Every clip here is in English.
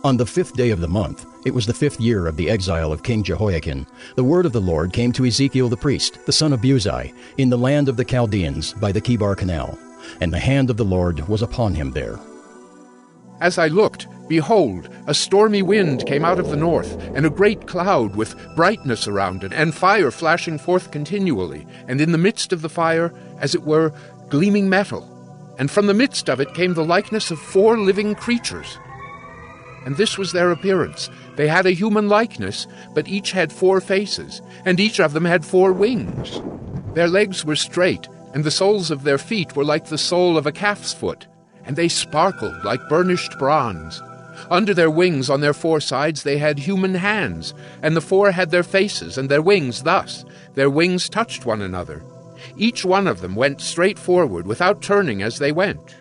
On the 5th day of the month, it was the 5th year of the exile of King Jehoiakim, the word of the Lord came to Ezekiel the priest, the son of Buzi, in the land of the Chaldeans by the Chebar Canal, and the hand of the Lord was upon him there. As I looked, behold, a stormy wind came out of the north, and a great cloud with brightness around it, and fire flashing forth continually, and in the midst of the fire, as it were, gleaming metal. And from the midst of it came the likeness of 4 living creatures. And this was their appearance. They had a human likeness, but each had 4 faces, and each of them had 4 wings. Their legs were straight, and the soles of their feet were like the sole of a calf's foot, and they sparkled like burnished bronze. Under their wings on their 4 sides they had human hands, and the 4 had their faces and their wings thus. Their wings touched one another. Each one of them went straight forward without turning as they went.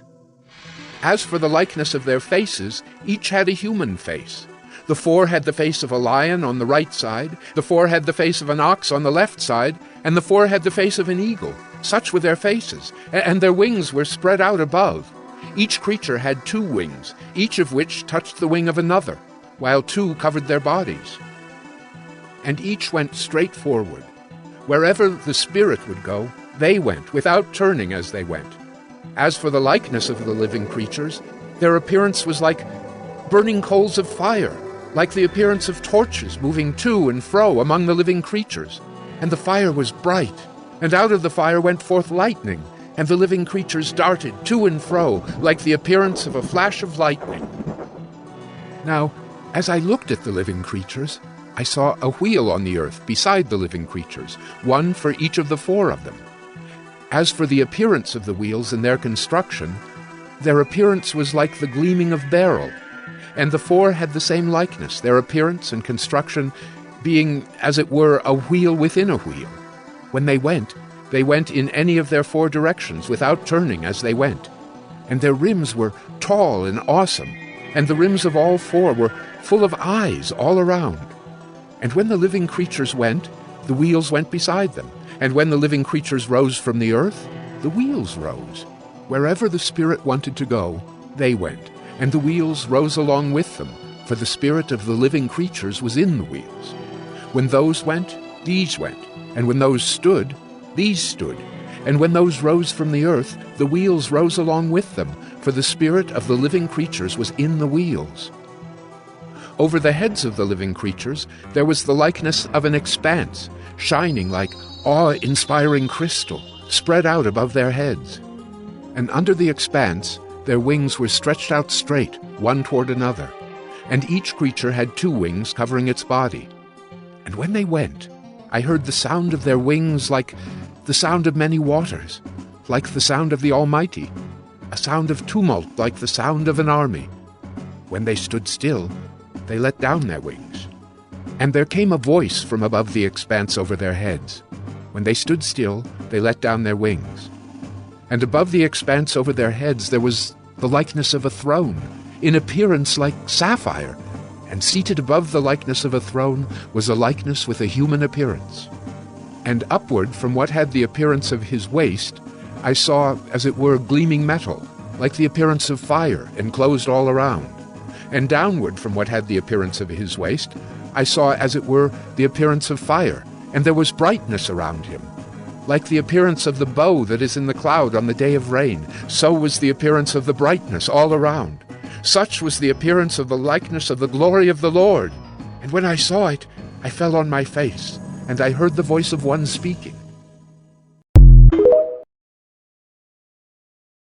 As for the likeness of their faces, each had a human face. The 4 had the face of a lion on the right side, the 4 had the face of an ox on the left side, and the 4 had the face of an eagle. Such were their faces, and their wings were spread out above. Each creature had 2 wings, each of which touched the wing of another, while 2 covered their bodies. And each went straight forward. Wherever the Spirit would go, they went, without turning as they went. As for the likeness of the living creatures, their appearance was like burning coals of fire, like the appearance of torches moving to and fro among the living creatures. And the fire was bright, and out of the fire went forth lightning, and the living creatures darted to and fro, like the appearance of a flash of lightning. Now, as I looked at the living creatures, I saw a wheel on the earth beside the living creatures, one for each of the 4 of them. As for the appearance of the wheels and their construction, their appearance was like the gleaming of beryl, and the 4 had the same likeness, their appearance and construction being, as it were, a wheel within a wheel. When they went in any of their 4 directions, without turning as they went. And their rims were tall and awesome, and the rims of all 4 were full of eyes all around. And when the living creatures went, the wheels went beside them. And when the living creatures rose from the earth, the wheels rose. Wherever the Spirit wanted to go, they went, and the wheels rose along with them, for the spirit of the living creatures was in the wheels. When those went, these went, and when those stood, these stood. And when those rose from the earth, the wheels rose along with them, for the spirit of the living creatures was in the wheels. Over the heads of the living creatures there was the likeness of an expanse, shining like awe-inspiring crystal, spread out above their heads. And under the expanse their wings were stretched out straight, one toward another, and each creature had 2 wings covering its body. And when they went, I heard the sound of their wings like the sound of many waters, like the sound of the Almighty, a sound of tumult like the sound of an army. When they stood still, they let down their wings. And there came a voice from above the expanse over their heads. When they stood still, they let down their wings. And above the expanse over their heads there was the likeness of a throne, in appearance like sapphire, and seated above the likeness of a throne was a likeness with a human appearance. And upward from what had the appearance of his waist, I saw, as it were, gleaming metal, like the appearance of fire, enclosed all around. And downward from what had the appearance of his waist, I saw, as it were, the appearance of fire, and there was brightness around him. Like the appearance of the bow that is in the cloud on the day of rain, so was the appearance of the brightness all around. Such was the appearance of the likeness of the glory of the Lord. And when I saw it, I fell on my face, and I heard the voice of one speaking.